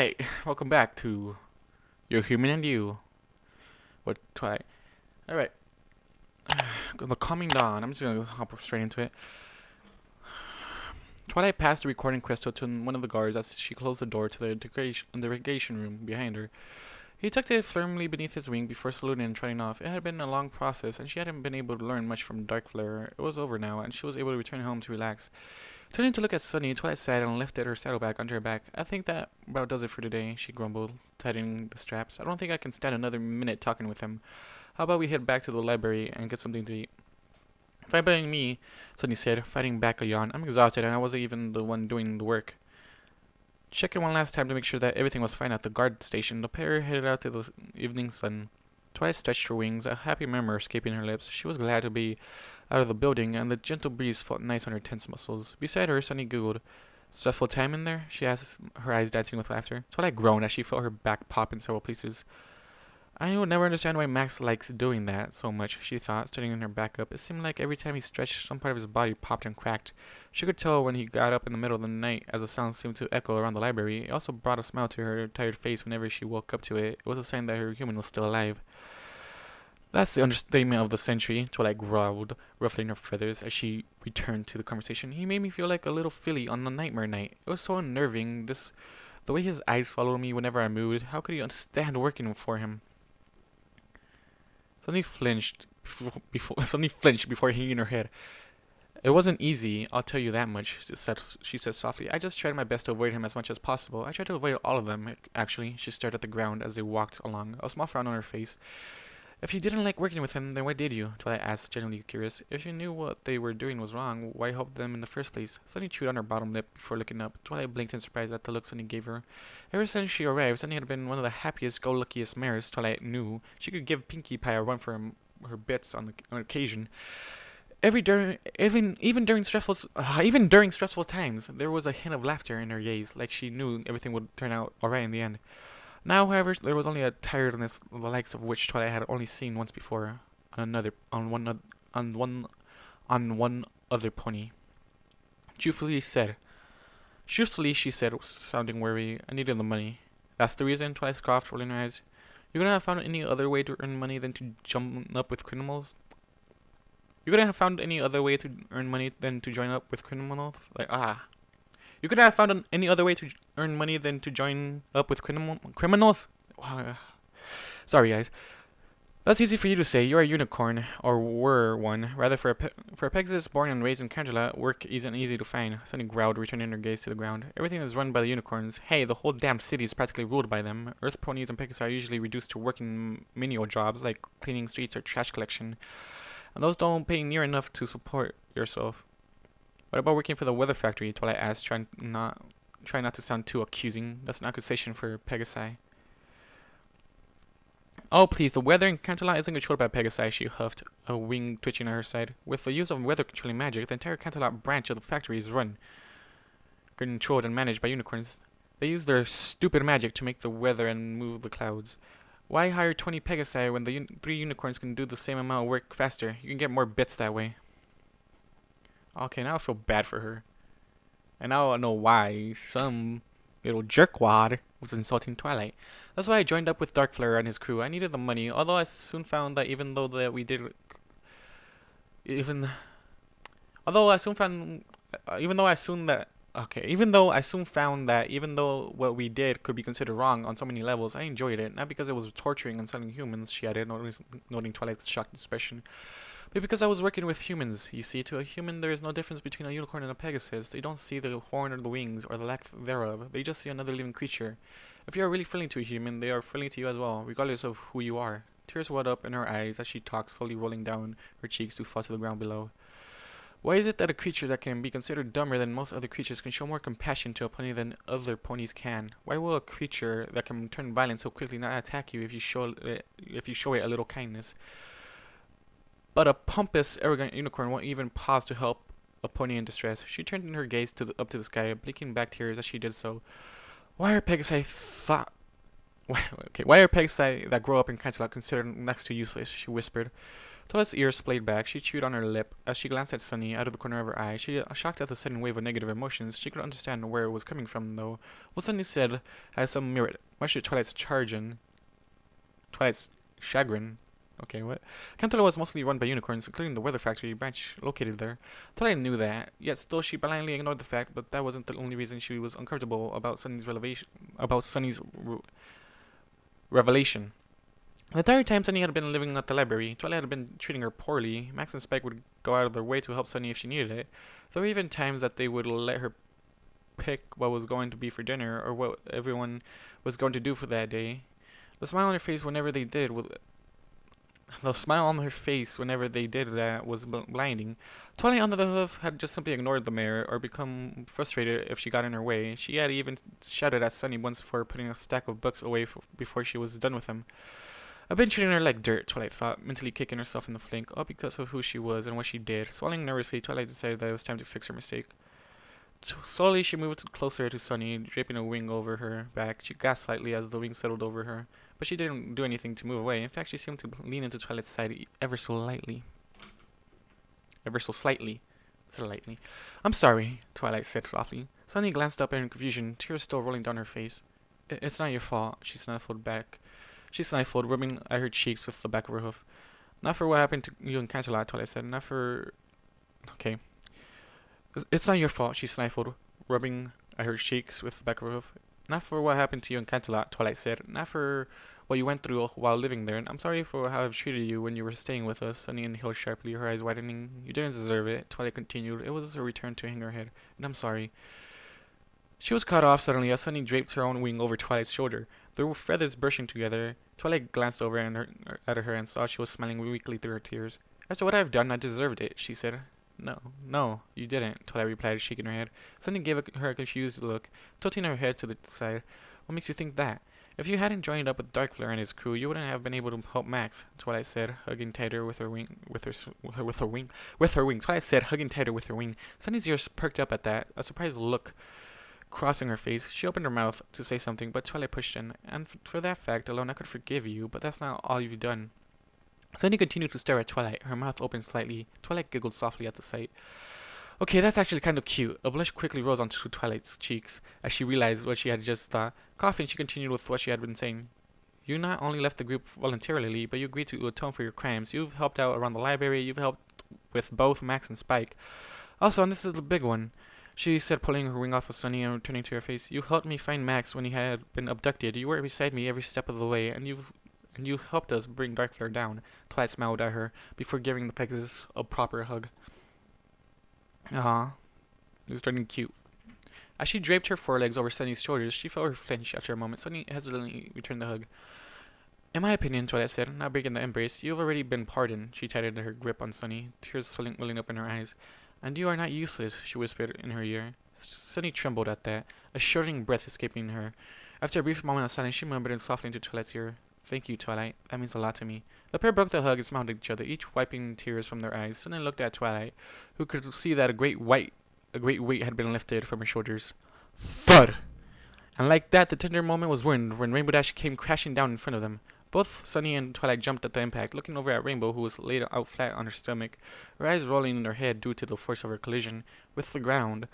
Alright, welcome back to Your Human and You. What, Twilight? Alright. The Calming Dawn. I'm just gonna hop straight into it. Twilight passed the recording crystal to one of the guards as she closed the door to the interrogation room behind her. He tucked it firmly beneath his wing before saluting and trotting off. It had been a long process, and she hadn't been able to learn much from Dark Flare. It was over now, and she was able to return home to relax. Turning to look at Sunny, Twilight sighed and lifted her saddlebag onto her back. I think that about does it for today, she grumbled, tightening the straps. I don't think I can stand another minute talking with him. How about we head back to the library and get something to eat? Fine by me, Sunny said, fighting back a yawn. I'm exhausted, and I wasn't even the one doing the work. Checking one last time to make sure that everything was fine at the guard station, the pair headed out to the evening sun. Twilight stretched her wings, a happy murmur escaping her lips. She was glad to be out of the building, and the gentle breeze felt nice on her tense muscles. Beside her, Sunny giggled. Stressful time in there? She asked, her eyes dancing with laughter. Twilight groaned as she felt her back pop in several places. I would never understand why Max likes doing that so much, she thought, straightening her back up. It seemed like every time he stretched, some part of his body popped and cracked. She could tell when he got up in the middle of the night, as the sound seemed to echo around the library. It also brought a smile to her tired face whenever she woke up to it. It was a sign that her human was still alive. That's the understatement of the century, Twilight growled, ruffling her feathers as she returned to the conversation. He made me feel like a little filly on a nightmare night. It was so unnerving, the way his eyes followed me whenever I moved. How could he understand working for him? Suddenly flinched before hanging her head. It wasn't easy, I'll tell you that much, she said softly. I just tried my best to avoid him as much as possible. I tried to avoid all of them, actually. She stared at the ground as they walked along, a small frown on her face. If you didn't like working with him, then why did you? Twilight asked, genuinely curious. If you knew what they were doing was wrong, why help them in the first place? Sunny chewed on her bottom lip before looking up. Twilight blinked in surprise at the look Sunny gave her. Ever since she arrived, Sunny had been one of the happiest-go-luckiest mares Twilight knew. She could give Pinkie Pie a run for her bits on occasion. Even during stressful times, there was a hint of laughter in her gaze, like she knew everything would turn out alright in the end. Now, however, there was only a tiredness the likes of which Twilight had only seen once before on one other pony. Truthfully, she said, sounding worried, I needed the money. That's the reason? Twilight scoffed, rolling her eyes. You couldn't have found any other way to earn money than to join up with criminals? You couldn't have found any other way to earn money than to join up with criminals? You could have found any other way to earn money than to join up with criminals? Sorry, guys. That's easy for you to say. You're a unicorn, or were one. Rather, for a Pegasus born and raised in Canterlot, work isn't easy to find. Sunny growled, returning her gaze to the ground. Everything is run by the unicorns. Hey, the whole damn city is practically ruled by them. Earth ponies and Pegasus are usually reduced to working menial jobs, like cleaning streets or trash collection. And those don't pay near enough to support yourself. What about working for the weather factory? Twilight asked, trying not to sound too accusing. That's an accusation for Pegasi. Oh, please, the weather in Canterlot isn't controlled by Pegasi, she huffed, a wing twitching on her side. With the use of weather-controlling magic, the entire Canterlot branch of the factory is controlled and managed by unicorns. They use their stupid magic to make the weather and move the clouds. Why hire 20 Pegasi when the 3 unicorns can do the same amount of work faster? You can get more bits that way. Okay, now I feel bad for her. And now I know why some little jerkwad was insulting Twilight. That's why I joined up with Dark Flare and his crew. I needed the money, although I soon found that even though what we did could be considered wrong on so many levels, I enjoyed it. Not because it was torturing and selling humans, she added, noting Twilight's shocked expression. But because I was working with humans, you see, to a human there is no difference between a unicorn and a Pegasus. They don't see the horn or the wings, or the lack thereof. They just see another living creature. If you are really friendly to a human, they are friendly to you as well, regardless of who you are. Tears welled up in her eyes as she talked, slowly rolling down her cheeks to fall to the ground below. Why is it that a creature that can be considered dumber than most other creatures can show more compassion to a pony than other ponies can? Why will a creature that can turn violent so quickly not attack you if you show it a little kindness? But a pompous, arrogant unicorn won't even pause to help a pony in distress. She turned her gaze up to the sky, blinking back tears as she did so. Why are Pegasi that grow up in Canterlot considered next to useless? She whispered. Twilight's ears splayed back. She chewed on her lip as she glanced at Sunny out of the corner of her eye. She shocked at the sudden wave of negative emotions. She could understand where it was coming from, though. What Sunny said had some merit, much to Twilight's chagrin. Okay, what? Canterlot was mostly run by unicorns, including the Weather Factory branch located there. Twilight knew that, yet still she blindly ignored the fact that that wasn't the only reason she was uncomfortable about Sunny's revelation. The entire time Sunny had been living at the library, Twilight had been treating her poorly. Max and Spike would go out of their way to help Sunny if she needed it. There were even times that they would let her pick what was going to be for dinner or what everyone was going to do for that day. The smile on her face whenever they did that was blinding. Twilight, on the other hand, had just simply ignored the mayor or become frustrated if she got in her way. She had even shouted at Sunny once for putting a stack of books away before she was done with them. I've been treating her like dirt, Twilight thought, mentally kicking herself in the flank, all because of who she was and what she did. Swallowing nervously, Twilight decided that it was time to fix her mistake. Slowly, she moved closer to Sunny, draping a wing over her back. She gasped slightly as the wing settled over her, but she didn't do anything to move away. In fact, she seemed to lean into Twilight's side ever so slightly. I'm sorry, Twilight said softly. Sunny glanced up in confusion, tears still rolling down her face. It's not your fault, she sniffled back. She sniffled, rubbing at her cheeks with the back of her hoof. Not for what happened to you and Canterlot, Twilight said. Not for... Okay. It's not your fault, she sniffled, rubbing at her cheeks with the back of her hoof. Not for what happened to you and Canterlot, Twilight said. Not for what you went through while living there. I'm sorry for how I've treated you when you were staying with us. Sunny inhaled sharply, her eyes widening. You didn't deserve it, Twilight continued. It was her turn to hang her head. And I'm sorry. She was cut off suddenly as Sunny draped her own wing over Twilight's shoulder. There were feathers brushing together. Twilight glanced over at her and saw she was smiling weakly through her tears. After what I've done, I deserved it, she said. No, you didn't, Twilight replied, shaking her head. Sunny gave her a confused look, tilting her head to the side. What makes you think that? If you hadn't joined up with Darkflare and his crew, you wouldn't have been able to help Max, Twilight said, hugging tighter with her wing. Twilight said, hugging tighter with her wing. Sunny's ears perked up at that, a surprised look crossing her face. She opened her mouth to say something, but Twilight pushed in. And for that fact alone, I could forgive you, but that's not all you've done. Sunny continued to stare at Twilight, her mouth opened slightly. Twilight giggled softly at the sight. Okay, that's actually kind of cute. A blush quickly rose onto Twilight's cheeks as she realized what she had just thought. Coughing, she continued with what she had been saying. You not only left the group voluntarily, but you agreed to atone for your crimes. You've helped out around the library. You've helped with both Max and Spike. Also, and this is the big one, she said, pulling her wing off of Sunny and returning to her face. You helped me find Max when he had been abducted. You were beside me every step of the way, and you helped us bring Darkflare down. Twilight smiled at her before giving the Pegasus a proper hug. It was turning cute. As she draped her forelegs over Sunny's shoulders, she felt her flinch after a moment. Sunny hesitantly returned the hug. In my opinion, Twilight said, not breaking the embrace, you've already been pardoned. She tightened her grip on Sunny, tears welling up in her eyes. And you are not useless, she whispered in her ear. Sunny trembled at that, a shortening breath escaping her. After a brief moment of silence, she murmured softly into Twilight's ear, Thank you, Twilight. That means a lot to me. The pair broke the hug and smiled at each other, each wiping tears from their eyes. Sunny looked at Twilight, who could see that a great weight had been lifted from her shoulders. Thud! And like that, the tender moment was ruined when Rainbow Dash came crashing down in front of them. Both Sunny and Twilight jumped at the impact, looking over at Rainbow, who was laid out flat on her stomach, her eyes rolling in her head due to the force of her collision with the ground.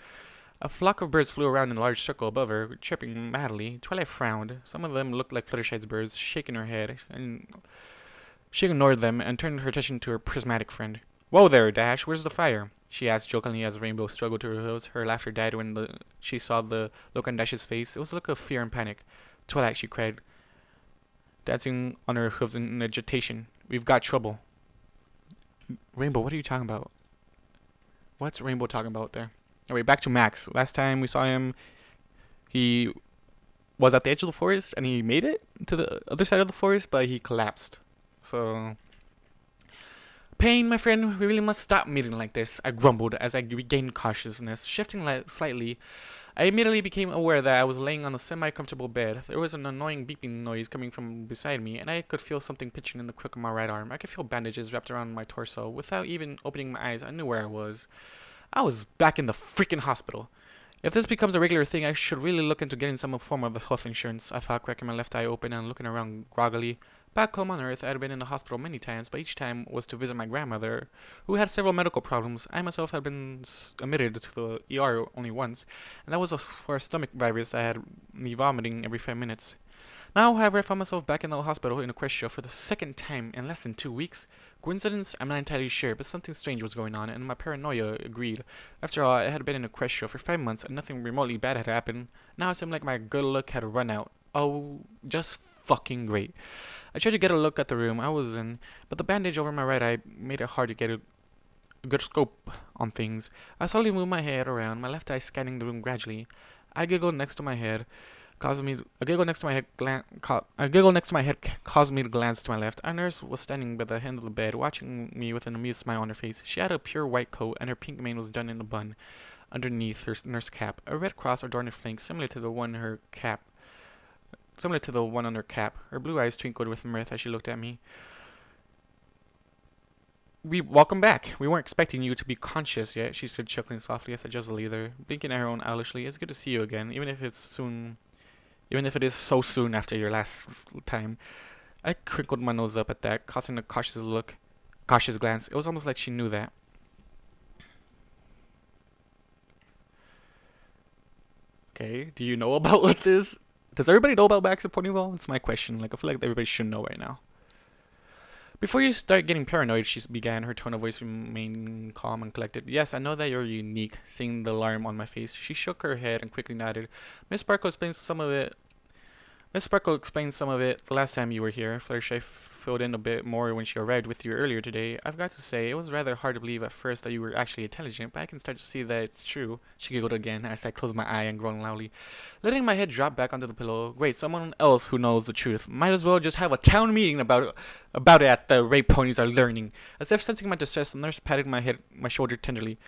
A flock of birds flew around in a large circle above her, chirping madly. Twilight frowned. Some of them looked like Fluttershy's birds, shaking her head, and she ignored them and turned her attention to her prismatic friend. Whoa there, Dash, where's the fire? She asked jokingly as Rainbow struggled to her heels. Her laughter died when she saw the look on Dash's face. It was a look of fear and panic. Twilight, she cried, dancing on her hooves in agitation. We've got trouble. Rainbow, what are you talking about? What's Rainbow talking about there? Anyway, back to Max. Last time we saw him, he was at the edge of the forest, and he made it to the other side of the forest, but he collapsed. So, Pain, my friend, we really must stop meeting like this, I grumbled as I regained consciousness. Shifting slightly, I immediately became aware that I was laying on a semi-comfortable bed. There was an annoying beeping noise coming from beside me, and I could feel something pinching in the crook of my right arm. I could feel bandages wrapped around my torso. Without even opening my eyes, I knew where I was. I was back in the freaking hospital. If this becomes a regular thing, I should really look into getting some form of health insurance, I thought, cracking my left eye open and looking around groggily. Back home on Earth, I had been in the hospital many times, but each time was to visit my grandmother, who had several medical problems. I myself had been admitted to the ER only once, and that was for a stomach virus that had me vomiting every 5 minutes. Now, however, I found myself back in the hospital in Equestria for the second time in less than 2 weeks. Coincidence? I'm not entirely sure, but something strange was going on, and my paranoia agreed. After all, I had been in Equestria for 5 months, and nothing remotely bad had happened. Now it seemed like my good luck had run out. Oh, just fucking great. I tried to get a look at the room I was in, but the bandage over my right eye made it hard to get a good scope on things. I slowly moved my head around, my left eye scanning the room gradually. I giggled next to my head. A giggle next to my head caused me to glance to my left. Our nurse was standing by the end of the bed, watching me with an amused smile on her face. She had a pure white coat, and her pink mane was done in a bun. Underneath her nurse cap, a red cross adorned her flank, similar to the one on her cap. Her blue eyes twinkled with mirth as she looked at me. Welcome back. We weren't expecting you to be conscious yet, she said, chuckling softly as I just lay there, blinking at her own owlishly. It's good to see you again, even if it is so soon after your last time. I crinkled my nose up at that, causing a cautious glance. It was almost like she knew that. Okay, do you know about what this? Does everybody know about Max and Ponyville? It's my question. Like, I feel like everybody should know right now. Before you start getting paranoid, she began, her tone of voice remaining calm and collected. Yes, I know that you're unique, seeing the alarm on my face. She shook her head and quickly nodded. Miss Sparkle explained some of it the last time you were here. Fluttershy filled in a bit more when she arrived with you earlier today. I've got to say, it was rather hard to believe at first that you were actually intelligent, but I can start to see that it's true. She giggled again as I closed my eye and groaned loudly, letting my head drop back onto the pillow. Great, someone else who knows the truth. Might as well just have a town meeting about it at the rate ponies are learning. As if sensing my distress, the nurse patted my shoulder tenderly.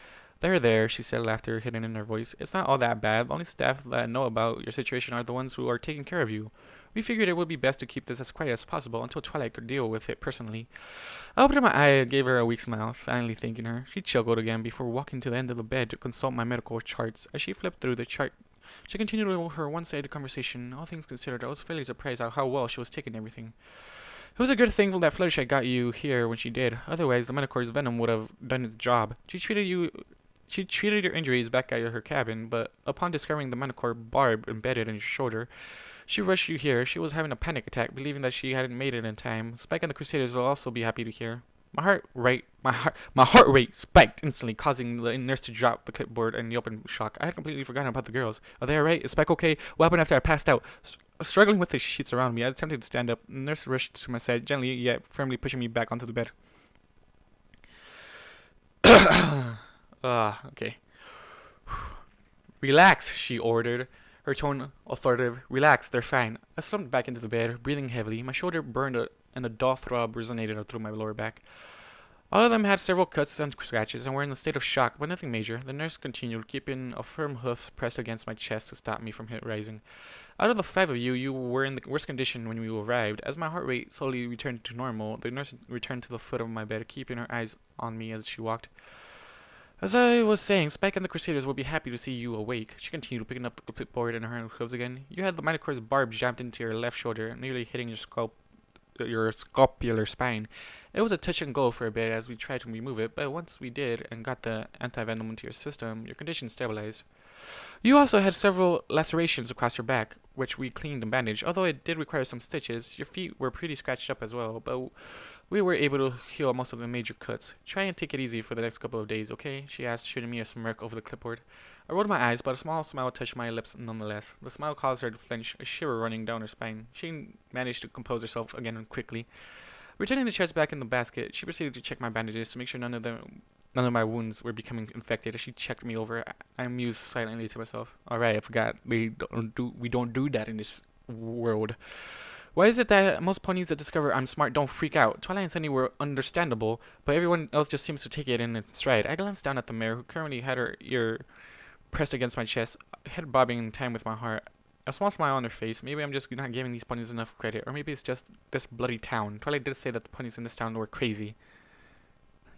There, she said, laughter hidden in her voice. It's not all that bad. The only staff that know about your situation are the ones who are taking care of you. We figured it would be best to keep this as quiet as possible until Twilight could deal with it personally. I opened my eye and gave her a weak smile, silently thanking her. She chuckled again before walking to the end of the bed to consult my medical charts. As she flipped through the chart, she continued her one-sided conversation. All things considered, I was fairly surprised at how well she was taking everything. It was a good thing that Fluttershy got you here when she did. Otherwise, the Metacor's venom would have done its job. She treated your injuries back at her cabin, but upon discovering the Manticore barb embedded in your shoulder, she rushed you here. She was having a panic attack, believing that she hadn't made it in time. Spike and the Crusaders will also be happy to hear. My heart rate spiked instantly, causing the nurse to drop the clipboard in the open shock. I had completely forgotten about the girls. Are they alright? Is Spike okay? What happened after I passed out? Struggling with the sheets around me, I attempted to stand up. The nurse rushed to my side, gently yet firmly pushing me back onto the bed. Okay. Relax, she ordered, her tone authoritative. Relax, they're fine. I slumped back into the bed, breathing heavily. My shoulder burned and a dull throb resonated through my lower back. All of them had several cuts and scratches and were in a state of shock, but nothing major. The nurse continued, keeping a firm hoof pressed against my chest to stop me from rising. Out of the 5 of you, you were in the worst condition when you arrived. As my heart rate slowly returned to normal, the nurse returned to the foot of my bed, keeping her eyes on me as she walked. As I was saying, Spike and the Crusaders will be happy to see you awake. She continued, picking up the clipboard in her hooves again. You had the Manticore's barb jammed into your left shoulder, nearly hitting your scapular spine. It was a touch and go for a bit as we tried to remove it, but once we did and got the anti-venom into your system, your condition stabilized. You also had several lacerations across your back, which we cleaned and bandaged. Although it did require some stitches, your feet were pretty scratched up as well, but we were able to heal most of the major cuts. Try and take it easy for the next couple of days, okay? She asked, shooting me a smirk over the clipboard. I rolled my eyes, but a small smile touched my lips nonetheless. The smile caused her to flinch, a shiver running down her spine. She managed to compose herself again quickly. Returning the charts back in the basket, she proceeded to check my bandages to make sure none of my wounds were becoming infected. As she checked me over, I mused silently to myself. Alright, I forgot. We don't do that in this world. Why is it that most ponies that discover I'm smart don't freak out? Twilight and Sunny were understandable, but everyone else just seems to take it in its stride. I glanced down at the mare, who currently had her ear pressed against my chest, head bobbing in time with my heart. A small smile on her face. Maybe I'm just not giving these ponies enough credit, or maybe it's just this bloody town. Twilight did say that the ponies in this town were crazy.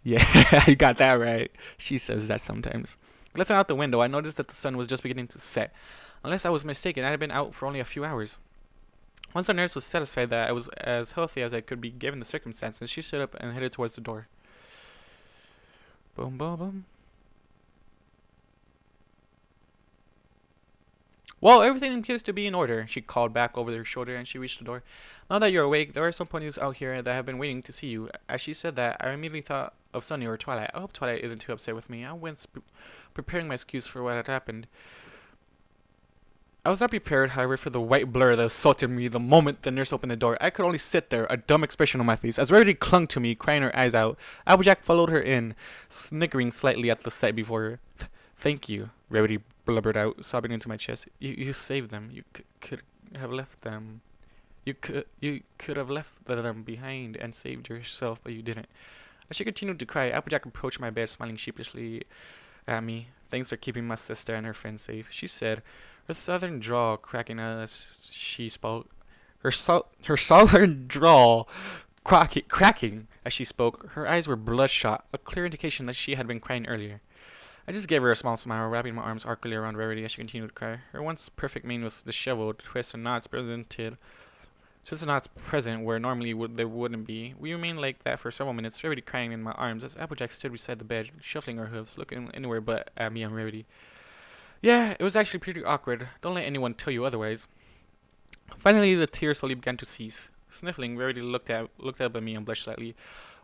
Yeah, you got that right. She says that sometimes. Glancing out the window, I noticed that the sun was just beginning to set. Unless I was mistaken, I had been out for only a few hours. Once the nurse was satisfied that I was as healthy as I could be given the circumstances, she stood up and headed towards the door. Boom, boom, boom. Well, everything appears to be in order, she called back over her shoulder, and she reached the door. Now that you're awake, there are some ponies out here that have been waiting to see you. As she said that, I immediately thought of Sunny or Twilight. I hope Twilight isn't too upset with me. I went preparing my excuse for what had happened. I was not prepared, however, for the white blur that assaulted me the moment the nurse opened the door. I could only sit there, a dumb expression on my face, as Rarity clung to me, crying her eyes out. Applejack followed her in, sniggering slightly at the sight before her. Thank you, Rarity blubbered out, sobbing into my chest. You saved them. You could have left them. You could have left them behind and saved yourself, but you didn't. As she continued to cry, Applejack approached my bed, smiling sheepishly at me. Thanks for keeping my sister and her friends safe, she said, her southern drawl cracking as she spoke. Her southern drawl cracking as she spoke. Her eyes were bloodshot, a clear indication that she had been crying earlier. I just gave her a small smile, wrapping my arms archly around Rarity as she continued to cry. Her once perfect mane was disheveled, twists and knots present where normally there wouldn't be. We remained like that for several minutes, Rarity crying in my arms as Applejack stood beside the bed, shuffling her hooves, looking anywhere but at me and Rarity. Yeah, it was actually pretty awkward. Don't let anyone tell you otherwise. Finally, the tears slowly began to cease. Sniffling, Rarity looked up at me and blushed slightly,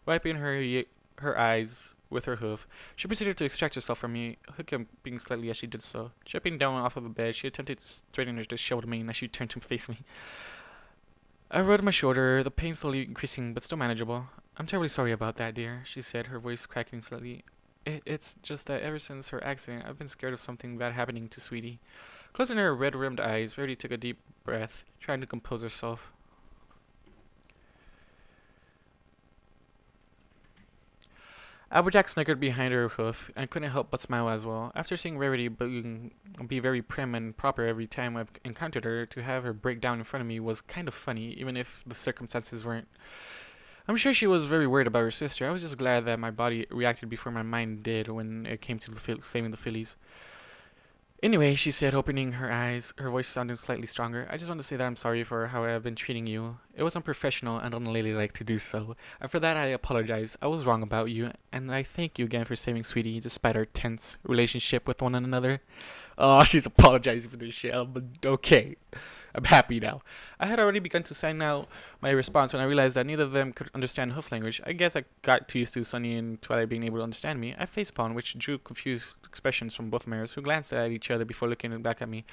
wiping her eyes with her hoof. She proceeded to extract herself from me, hiccuping slightly as she did so. Jumping down off of the bed, she attempted to straighten her disheveled mane as she turned to face me. I rubbed my shoulder, the pain slowly increasing, but still manageable. I'm terribly sorry about that, dear, she said, her voice cracking slightly. It's just that ever since her accident, I've been scared of something bad happening to Sweetie. Closing her red-rimmed eyes, Rarity took a deep breath, trying to compose herself. Applejack snickered behind her hoof, and couldn't help but smile as well. After seeing Rarity be very prim and proper every time I've encountered her, to have her break down in front of me was kind of funny, even if the circumstances weren't. I'm sure she was very worried about her sister. I was just glad that my body reacted before my mind did when it came to saving the fillies. Anyway, she said, opening her eyes, her voice sounding slightly stronger. I just want to say that I'm sorry for how I have been treating you. It was unprofessional and unladylike to do so. And for that, I apologize. I was wrong about you, and I thank you again for saving Sweetie, despite our tense relationship with one another. Oh, she's apologizing for this shit, but okay. I'm happy now. I had already begun to sign out my response when I realized that neither of them could understand hoof language. I guess I got too used to Sunny and Twilight being able to understand me. I facepalmed, which drew confused expressions from both mares, who glanced at each other before looking back at me.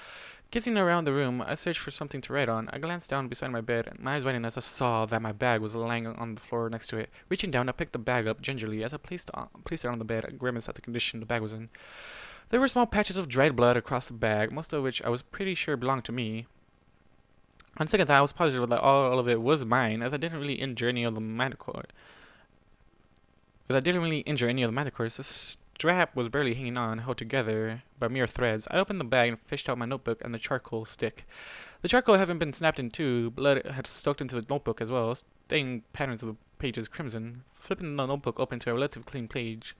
Gazing around the room, I searched for something to write on. I glanced down beside my bed, and my eyes widened as I saw that my bag was lying on the floor next to it. Reaching down, I picked the bag up gingerly. As I placed it on the bed, I grimaced at the condition the bag was in. There were small patches of dried blood across the bag, most of which I was pretty sure belonged to me. On second thought, I was positive that all of it was mine, as I didn't really injure any of the manticores. The strap was barely hanging on, held together by mere threads. I opened the bag and fished out my notebook and the charcoal stick. The charcoal having been snapped in two, blood had soaked into the notebook as well, staining patterns of the pages crimson. Flipping the notebook open to a relatively clean page,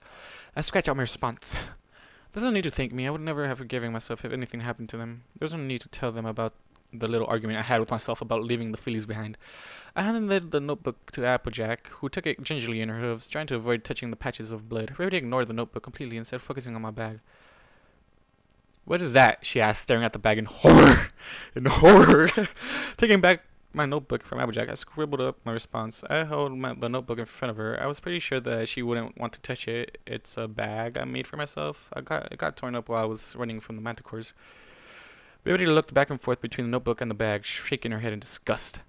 I scratched out my response. There's no need to thank me. I would never have forgiven myself if anything happened to them. There's no need to tell them about the little argument I had with myself about leaving the fillies behind. I handed the notebook to Applejack, who took it gingerly in her hooves, trying to avoid touching the patches of blood. Rarity ignored the notebook completely, instead focusing on my bag. What is that? She asked, staring at the bag in horror. Taking back my notebook from Applejack, I scribbled up my response. I held the notebook in front of her. I was pretty sure that she wouldn't want to touch it. It's a bag I made for myself. It got torn up while I was running from the manticores. Rarity looked back and forth between the notebook and the bag, shaking her head in disgust.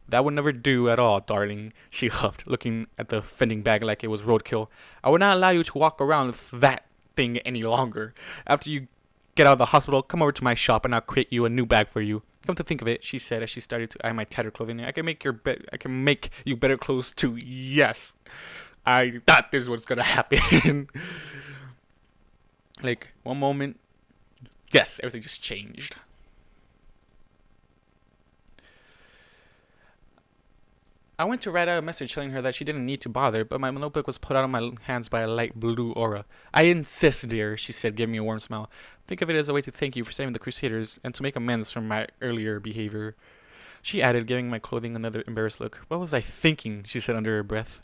That would never do at all, darling, she huffed, looking at the offending bag like it was roadkill. I would not allow you to walk around with that thing any longer. After you get out of the hospital, come over to my shop and I'll create you a new bag for you. Come to think of it, she said as she started to eye my tattered clothing. I can make you better clothes too. Yes. I thought this was gonna happen. Like, one moment, yes, everything just changed. I went to write out a message telling her that she didn't need to bother, but my notebook was put out of my hands by a light blue aura. I insist, dear, she said, giving me a warm smile. Think of it as a way to thank you for saving the Crusaders and to make amends for my earlier behavior. she added, giving my clothing another embarrassed look. What was I thinking? She said under her breath.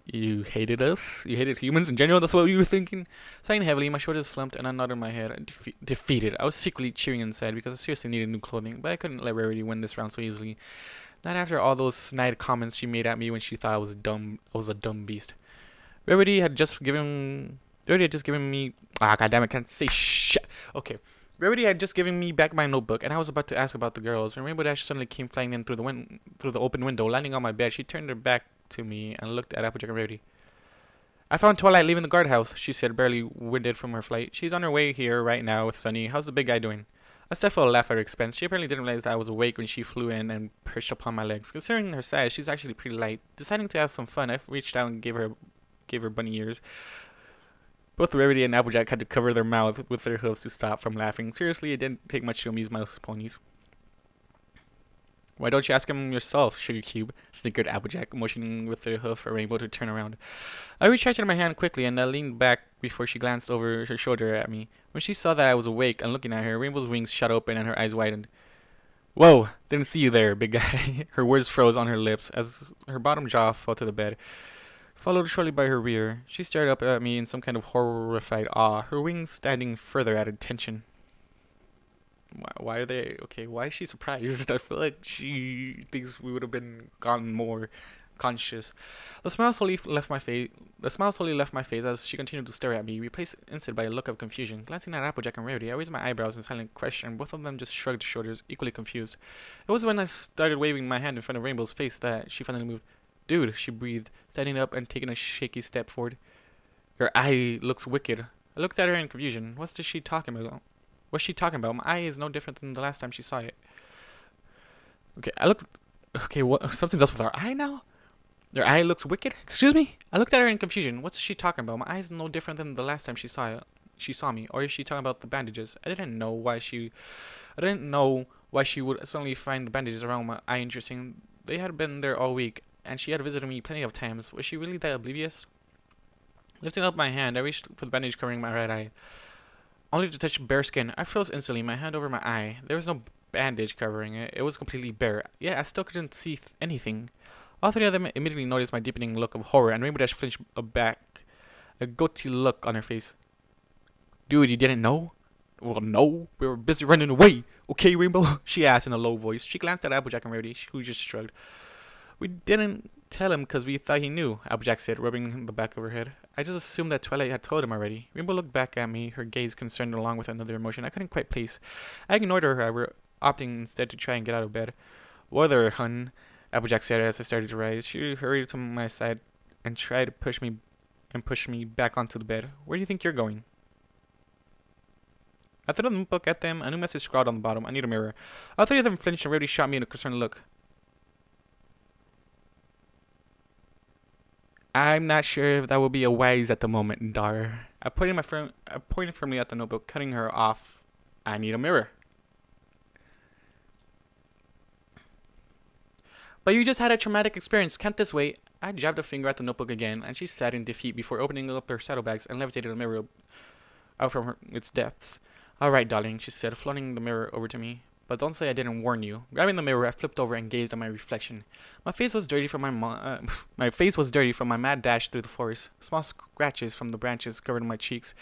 You hated us? You hated humans in general? That's what you were thinking? Sighing heavily, my shoulders slumped and I nodded my head. Defeated. I was secretly cheering inside because I seriously needed new clothing, but I couldn't let Rarity win this round so easily. Not after all those snide comments she made at me when she thought I was a dumb beast. Rarity had just given me. Ah, goddammit, can't say shit. Okay. Rarity had just given me back my notebook, and I was about to ask about the girls when Rainbow Dash suddenly came flying in through the open window, landing on my bed. She turned her back to me and looked at Applejack and Rarity. I found Twilight leaving the guardhouse, she said, barely winded from her flight. She's on her way here right now with Sunny. How's the big guy doing? I stifled a laugh at her expense. She apparently didn't realize that I was awake when she flew in and perched upon my legs. Considering her size, she's actually pretty light. Deciding to have some fun, I reached out and gave her bunny ears. Both Rarity and Applejack had to cover their mouth with their hooves to stop from laughing. Seriously, it didn't take much to amuse my ponies. Why don't you ask him yourself, Sugar Cube? Snickered Applejack, motioning with her hoof for Rainbow to turn around. I reached my hand quickly and I leaned back before she glanced over her shoulder at me. When she saw that I was awake and looking at her, Rainbow's wings shot open and her eyes widened. Whoa, didn't see you there, big guy. Her words froze on her lips as her bottom jaw fell to the bed, followed shortly by her rear. She stared up at me in some kind of horrified awe, her wings standing further at attention. Why are they okay? Why is she surprised? I feel like she thinks we would have gotten more conscious. The smile slowly left my face. As she continued to stare at me, replaced instead by a look of confusion. Glancing at Applejack and Rarity, I raised my eyebrows in silent question. Both of them just shrugged shoulders, equally confused. It was when I started waving my hand in front of Rainbow's face that she finally moved. Dude, she breathed, standing up and taking a shaky step forward. Your eye looks wicked. I looked at her in confusion. What's she talking about? What's she talking about? My eye is no different than the last time she saw it. Okay, what? Something's up with her eye now? Your eye looks wicked? Excuse me? I looked at her in confusion. What's she talking about? My eye is no different than the last time she saw me. Or is she talking about the bandages? I didn't know why she would suddenly find the bandages around my eye interesting. They had been there all week, and she had visited me plenty of times. Was she really that oblivious? Lifting up my hand, I reached for the bandage covering my right eye, only to touch bare skin. I froze instantly, my hand over my eye. There was no bandage covering it. It was completely bare. Yeah, I still couldn't see anything. All three of them immediately noticed my deepening look of horror, and Rainbow Dash flinched back, a guilty look on her face. Dude, you didn't know? Well, no. We were busy running away. Okay, Rainbow? She asked in a low voice. She glanced at Applejack and Rarity, who just shrugged. We didn't tell him because we thought he knew, Applejack said, rubbing the back of her head. I just assumed that Twilight had told him already. Rainbow looked back at me, her gaze concerned along with another emotion I couldn't quite place. I ignored her, however, opting instead to try and get out of bed. What there, hun? Applejack said as I started to rise. She hurried to my side and tried to push me back onto the bed. Where do you think you're going? I threw the notebook at them, a new message scrawled on the bottom. I need a mirror. All three of them flinched and Rarity shot me a concerned look. I'm not sure if that will be wise at the moment, Dar. I pointed firmly at the notebook, cutting her off. I need a mirror. But you just had a traumatic experience. Can't this wait? I jabbed a finger at the notebook again, and she sat in defeat before opening up her saddlebags and levitated the mirror out from its depths. All right, darling, she said, flaunting the mirror over to me. But don't say I didn't warn you. Grabbing the mirror, I flipped over and gazed at my reflection. My face was dirty from my mad dash through the forest. Small scratches from the branches covered my cheeks,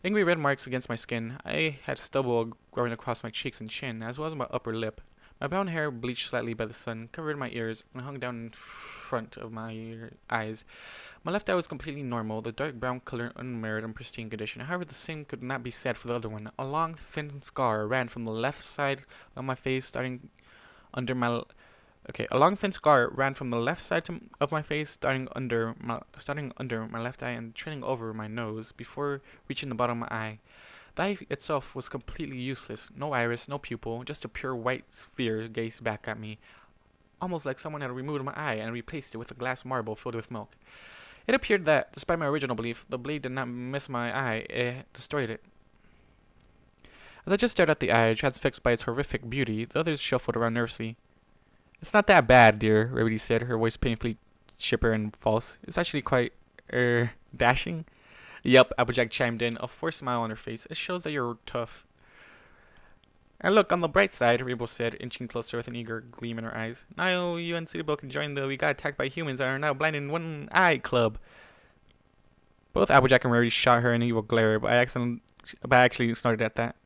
angry red marks against my skin. I had stubble growing across my cheeks and chin, as well as my upper lip. My brown hair, bleached slightly by the sun, covered my ears and hung down in front of my eyes. My left eye was completely normal, the dark brown color unmarred and pristine condition. However, the same could not be said for the other one. A long, thin scar ran from the left side of my face, starting under my left eye and trailing over my nose before reaching the bottom of my eye. The eye itself was completely useless. No iris, no pupil, just a pure white sphere gazed back at me, almost like someone had removed my eye and replaced it with a glass marble filled with milk. It appeared that, despite my original belief, the blade did not miss my eye, it destroyed it. As I just stared at the eye, transfixed by its horrific beauty, the others shuffled around nervously. It's not that bad, dear, Rarity said, her voice painfully chipper and false. It's actually quite, dashing. Yup, Applejack chimed in, a forced smile on her face. It shows that you're tough. And look, on the bright side, Rainbow said, inching closer with an eager gleam in her eyes. Now you and Suitable can join the We Got Attacked by Humans and are now blind in one eye club. Both Applejack and Rarity shot her an evil glare, but I actually snorted at that.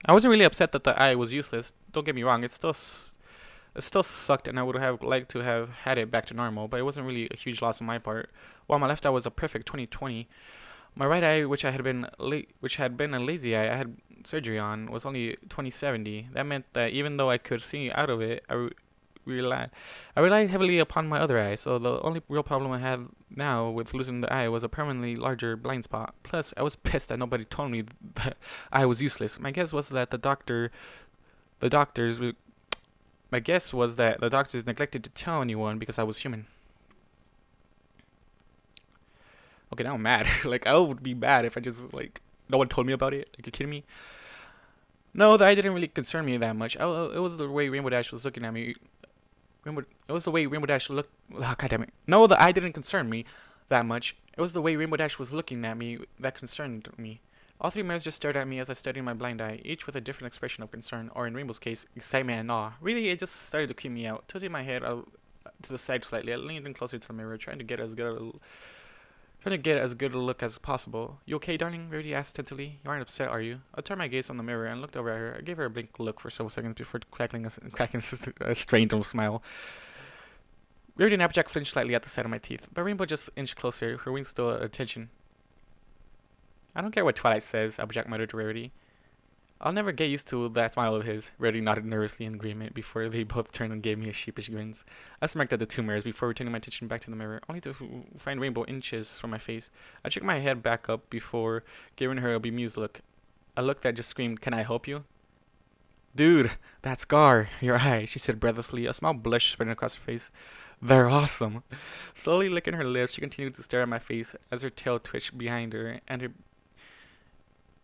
I wasn't really upset that the eye was useless. Don't get me wrong, it still sucked, and I would have liked to have had it back to normal, but it wasn't really a huge loss on my part. While my left eye was a perfect 20/20, my right eye, which had been a lazy eye I had surgery on, was only 20/70. That meant that even though I could see out of it, I relied heavily upon my other eye, so the only real problem I had now with losing the eye was a permanently larger blind spot. Plus, I was pissed that nobody told me that I was useless. My guess was that the doctors neglected to tell anyone because I was human. Okay, now I'm mad. Like, I would be mad if I just, like, no one told me about it. Like, you kidding me? No, the eye didn't really concern me that much. It was the way Rainbow Dash was looking at me. It was the way Rainbow Dash looked. Oh, God damn it. No, the eye didn't concern me that much. It was the way Rainbow Dash was looking at me that concerned me. All three mirrors just stared at me as I studied my blind eye, each with a different expression of concern, or in Rainbow's case, excitement and awe. Really, it just started to creep me out. Tilting my head to the side slightly, I leaned in closer to the mirror, trying to get as good a look as possible. You okay, darling? Rarity asked tentatively. You aren't upset, are you? I turned my gaze from the mirror and looked over at her. I gave her a blank look for several seconds before cracking a strange little smile. Rarity and Applejack flinched slightly at the sight of my teeth, but Rainbow just inched closer, her wings still at attention. I don't care what Twilight says, Applejack muttered to Rarity. I'll never get used to that smile of his. Rarity nodded nervously in agreement before they both turned and gave me a sheepish grins. I smirked at the two mirrors before returning my attention back to the mirror, only to find Rainbow inches from my face. I checked my head back up before giving her a bemused look. A look that just screamed, "Can I help you?" Dude, that scar, your eye, she said breathlessly, a small blush spreading across her face. They're awesome. Slowly licking her lips, she continued to stare at my face as her tail twitched behind her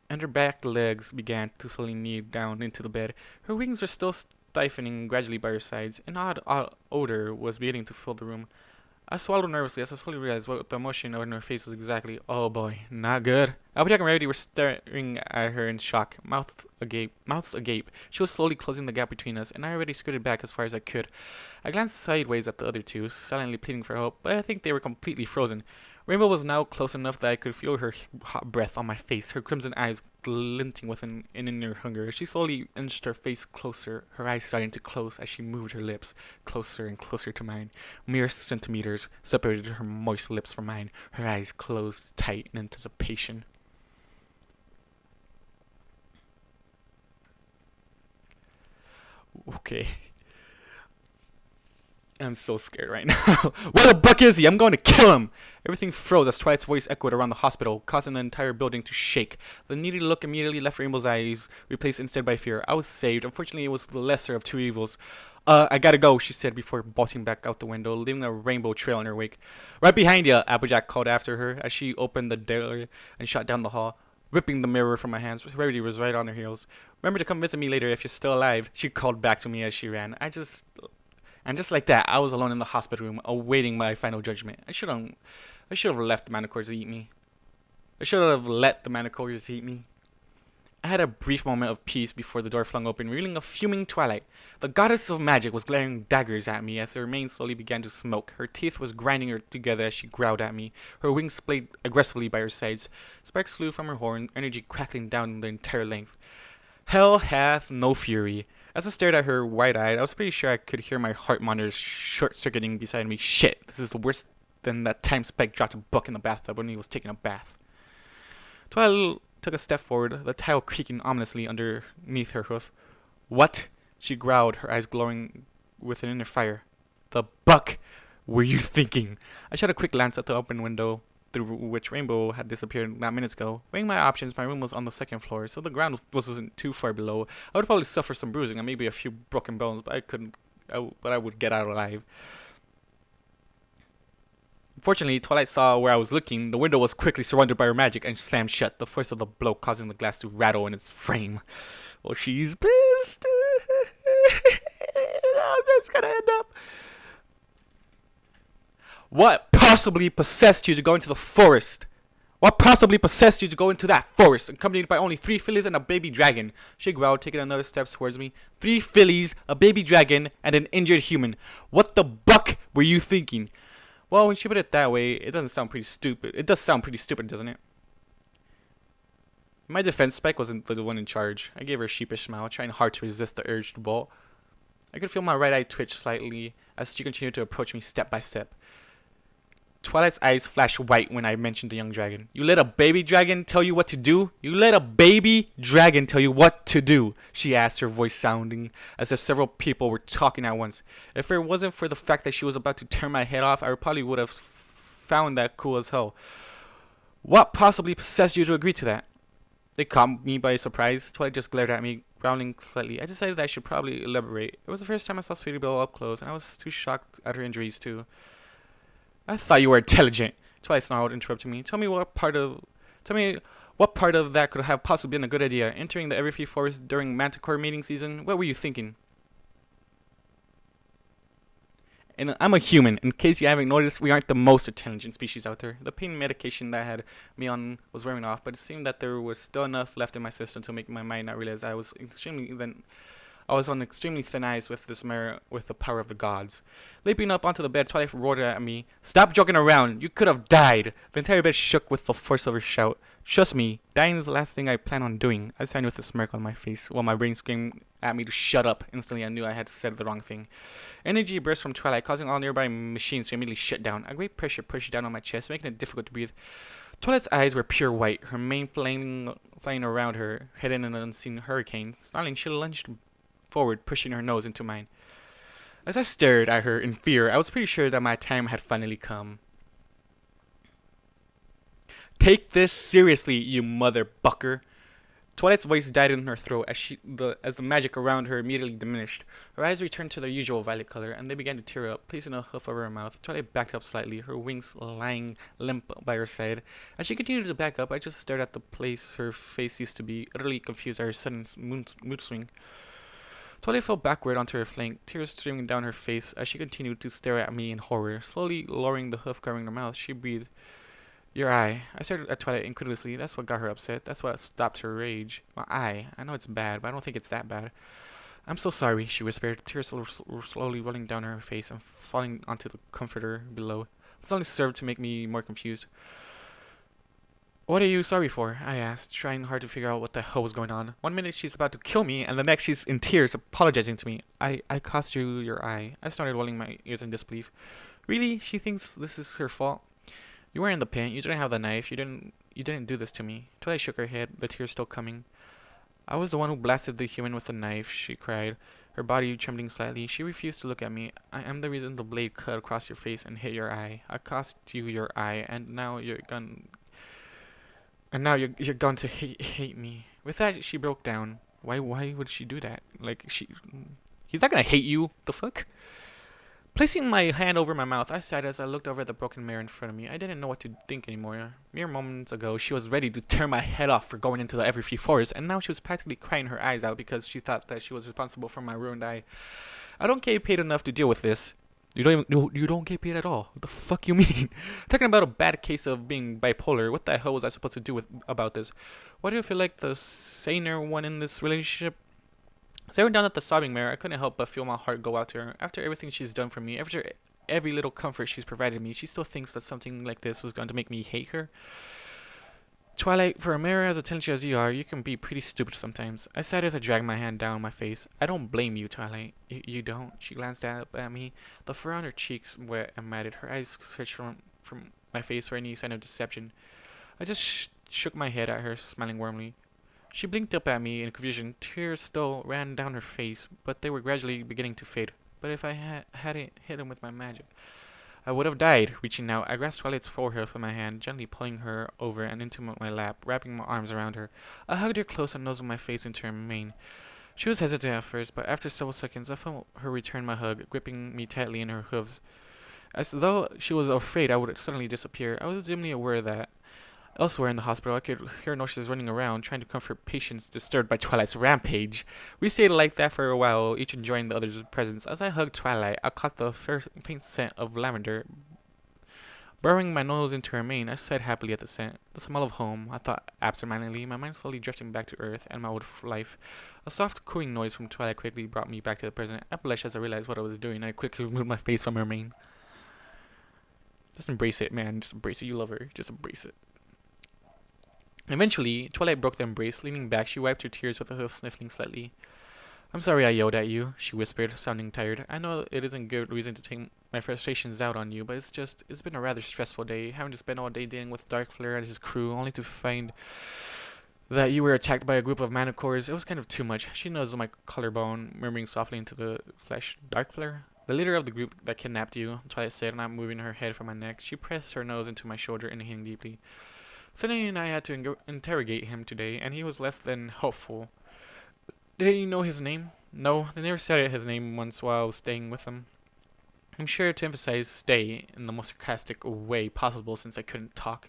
and her back legs began to slowly knead down into the bed. Her wings were still stiffening gradually by her sides. An odd odor was beginning to fill the room. I swallowed nervously as I slowly realized what the emotion on her face was exactly. Oh boy, not good. Applejack and Rarity were staring at her in shock, mouths agape. She was slowly closing the gap between us, and I already scooted back as far as I could. I glanced sideways at the other two, silently pleading for help, but I think they were completely frozen. Rainbow was now close enough that I could feel her hot breath on my face, her crimson eyes glinting with an inner hunger. She slowly inched her face closer, her eyes starting to close as she moved her lips closer and closer to mine. Mere centimeters separated her moist lips from mine, her eyes closed tight in anticipation. Okay. I'm so scared right now. Where the buck is he? I'm going to kill him! Everything froze as Twilight's voice echoed around the hospital, causing the entire building to shake. The needy look immediately left Rainbow's eyes, replaced instead by fear. I was saved. Unfortunately, it was the lesser of two evils. I gotta go, she said before bolting back out the window, leaving a rainbow trail in her wake. Right behind you, Applejack called after her as she opened the door and shot down the hall. Ripping the mirror from my hands, Rarity was right on her heels. Remember to come visit me later if you're still alive, she called back to me as she ran. And just like that, I was alone in the hospital room, awaiting my final judgment. I should have left the Manticores eat me. I should have let the Manticores eat me. I had a brief moment of peace before the door flung open, revealing a fuming Twilight. The goddess of magic was glaring daggers at me as her mane slowly began to smoke. Her teeth was grinding her together as she growled at me. Her wings splayed aggressively by her sides. Sparks flew from her horn, energy crackling down the entire length. Hell hath no fury. As I stared at her wide-eyed, I was pretty sure I could hear my heart monitors short-circuiting beside me. Shit, this is worse than that time Spike dropped a book in the bathtub when he was taking a bath. Twilight took a step forward, the tile creaking ominously underneath her hoof. What? She growled, her eyes glowing with an inner fire. The buck were you thinking? I shot a quick glance at the open window through which Rainbow had disappeared not minutes ago. Weighing my options, my room was on the second floor, so the ground wasn't too far below. I would probably suffer some bruising and maybe a few broken bones, but I would get out alive. Fortunately, Twilight saw where I was looking. The window was quickly surrounded by her magic and slammed shut, the force of the blow causing the glass to rattle in its frame. Well, she's pissed. How that's gonna end up? What possibly possessed you to go into the forest? What possibly possessed you to go into that forest, accompanied by only 3 fillies and a baby dragon? She growled, taking another step towards me. 3 fillies, a baby dragon, and an injured human. What the buck were you thinking? Well, when she put it that way, it doesn't sound pretty stupid. It does sound pretty stupid, doesn't it? In my defense, Spike wasn't the one in charge. I gave her a sheepish smile, trying hard to resist the urge to bolt. I could feel my right eye twitch slightly as she continued to approach me step by step. Twilight's eyes flashed white when I mentioned the young dragon. You let a baby dragon tell you what to do? You let a baby dragon tell you what to do? She asked, her voice sounding as if several people were talking at once. If it wasn't for the fact that she was about to turn my head off, I probably would have found that cool as hell. What possibly possessed you to agree to that? They caught me by surprise. Twilight just glared at me, growling slightly. I decided that I should probably elaborate. It was the first time I saw Sweetie Belle up close, and I was too shocked at her injuries too. I thought you were intelligent. Twilight snarled, interrupting me. Tell me what part of that could have possibly been a good idea. Entering the Everfree Forest during Manticore mating season? What were you thinking? And I'm a human. In case you haven't noticed, we aren't the most intelligent species out there. The pain medication that I had me on was wearing off, but it seemed that there was still enough left in my system to make my mind not realize I was on extremely thin ice with the power of the gods. Leaping up onto the bed, Twilight roared at me. Stop joking around! You could have died! The entire bed shook with the force of her shout. Trust me, dying is the last thing I plan on doing. I signed with a smirk on my face, while my brain screamed at me to shut up. Instantly, I knew I had said the wrong thing. Energy burst from Twilight, causing all nearby machines to immediately shut down. A great pressure pushed down on my chest, making it difficult to breathe. Twilight's eyes were pure white, her mane flying around her, heading in an unseen hurricane. Snarling, she lunged forward, pushing her nose into mine. As I stared at her in fear, I was pretty sure that my time had finally come. Take this seriously, you mother bucker. Twilight's voice died in her throat as the magic around her immediately diminished. Her eyes returned to their usual violet color, and they began to tear up, placing a hoof over her mouth. Twilight backed up slightly, her wings lying limp by her side. As she continued to back up, I just stared at the place her face used to be, utterly confused at her sudden mood swing. Twilight fell backward onto her flank, tears streaming down her face as she continued to stare at me in horror. Slowly lowering the hoof covering her mouth, she breathed, Your eye. I stared at Twilight incredulously. That's what got her upset. That's what stopped her rage. My eye. I know it's bad, but I don't think it's that bad. I'm so sorry, she whispered, tears slowly rolling down her face and falling onto the comforter below. This only served to make me more confused. What are you sorry for? I asked, trying hard to figure out what the hell was going on. 1 minute she's about to kill me, and the next she's in tears, apologizing to me. I cost you your eye. I started rolling my ears in disbelief. Really? She thinks this is her fault? You were in the pit. You didn't have the knife. You didn't do this to me. Twilight shook her head, the tears still coming. I was the one who blasted the human with the knife, she cried, her body trembling slightly. She refused to look at me. I am the reason the blade cut across your face and hit your eye. I cost you your eye, and now you're going to hate me. With that, she broke down. Why would she do that? He's not gonna hate you. The fuck? Placing my hand over my mouth, I sighed as I looked over at the broken mirror in front of me. I didn't know what to think anymore. Mere moments ago, she was ready to tear my head off for going into the Everfree Forest, and now she was practically crying her eyes out because she thought that she was responsible for my ruined eye. I don't get paid enough to deal with this. You don't get paid at all. What the fuck you mean? Talking about a bad case of being bipolar. What the hell was I supposed to do about this? Why do I feel like the saner one in this relationship? Staring down at the sobbing mirror, I couldn't help but feel my heart go out to her. After everything she's done for me, after every little comfort she's provided me, she still thinks that something like this was going to make me hate her. Twilight, for a mirror as intelligent as you are, you can be pretty stupid sometimes. I sighed as I dragged my hand down my face. I don't blame you, Twilight. You don't? She glanced up at me, the fur on her cheeks wet and matted. Her eyes searched from my face for any sign of deception. I just shook my head at her, smiling warmly. She blinked up at me in confusion. Tears still ran down her face, but they were gradually beginning to fade. But if I hadn't hit him with my magic, I would have died. Reaching out, I grasped Twilight's forehead with my hand, gently pulling her over and into my lap, wrapping my arms around her. I hugged her close and nuzzled my face into her mane. She was hesitant at first, but after several seconds, I felt her return my hug, gripping me tightly in her hooves. As though she was afraid I would suddenly disappear, I was dimly aware that elsewhere in the hospital, I could hear nurses running around, trying to comfort patients disturbed by Twilight's rampage. We stayed like that for a while, each enjoying the other's presence. As I hugged Twilight, I caught the faint scent of lavender Burrowing my nose into her mane, I sighed happily at the scent. The smell of home, I thought absentmindedly, my mind slowly drifting back to earth and my old life. A soft cooing noise from Twilight quickly brought me back to the present. I blushed as I realized what I was doing. I quickly removed my face from her mane. Just embrace it, man. Just embrace it. You love her. Just embrace it. Eventually, Twilight broke the embrace. Leaning back, she wiped her tears with a hoof, sniffling slightly. I'm sorry I yelled at you, she whispered, sounding tired. I know it isn't good reason to take my frustrations out on you, but it's been a rather stressful day, having to spend all day dealing with Darkflare and his crew, only to find that you were attacked by a group of manticores. It was kind of too much. She nuzzled my collarbone, murmuring softly into the flesh. Darkflare? The leader of the group that kidnapped you, Twilight said, not moving her head from my neck. She pressed her nose into my shoulder, inhaling deeply. Sunny and I had to interrogate him today, and he was less than hopeful. Did you know his name? No, they never said his name once while I was staying with them. I'm sure to emphasize stay in the most sarcastic way possible since I couldn't talk.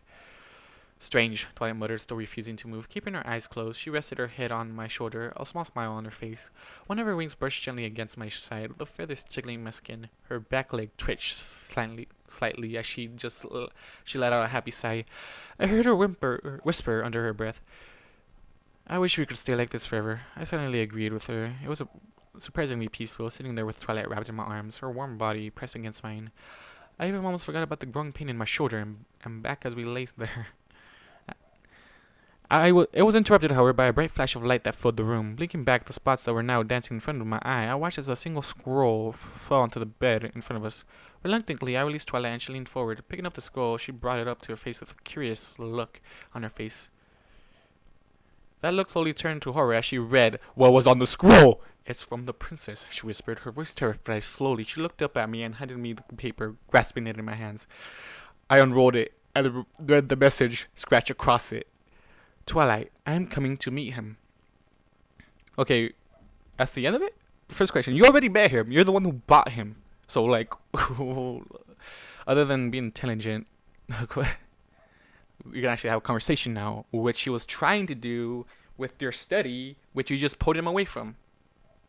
Strange, Twilight muttered, still refusing to move. Keeping her eyes closed, she rested her head on my shoulder, a small smile on her face. One of her wings brushed gently against my side, the feathers tickling my skin. Her back leg twitched slightly as she let out a happy sigh. I heard her whisper under her breath. I wish we could stay like this forever. I suddenly agreed with her. It was surprisingly peaceful, sitting there with Twilight wrapped in my arms, her warm body pressed against mine. I even almost forgot about the growing pain in my shoulder and back as we lay there. It was interrupted, however, by a bright flash of light that filled the room. Blinking back the spots that were now dancing in front of my eye, I watched as a single scroll fell onto the bed in front of us. Reluctantly, I released Twilight and she leaned forward. Picking up the scroll, she brought it up to her face with a curious look on her face. That look slowly turned to horror as she read what was on the scroll. It's from the princess, she whispered, her voice terrified. Slowly, she looked up at me and handed me the paper, grasping it in my hands. I unrolled it and read the message scratched across it. Twilight, I am coming to meet him. Okay, that's the end of it? First question, you already met him. You're the one who bought him. So, like, other than being intelligent, we can actually have a conversation now, which he was trying to do with your study, which you just pulled him away from,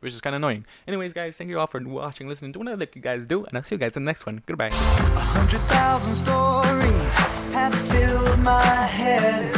which is kind of annoying. Anyways, guys, thank you all for watching, listening to whatever you guys do, and I'll see you guys in the next one. Goodbye. 100,000 stories have filled my head.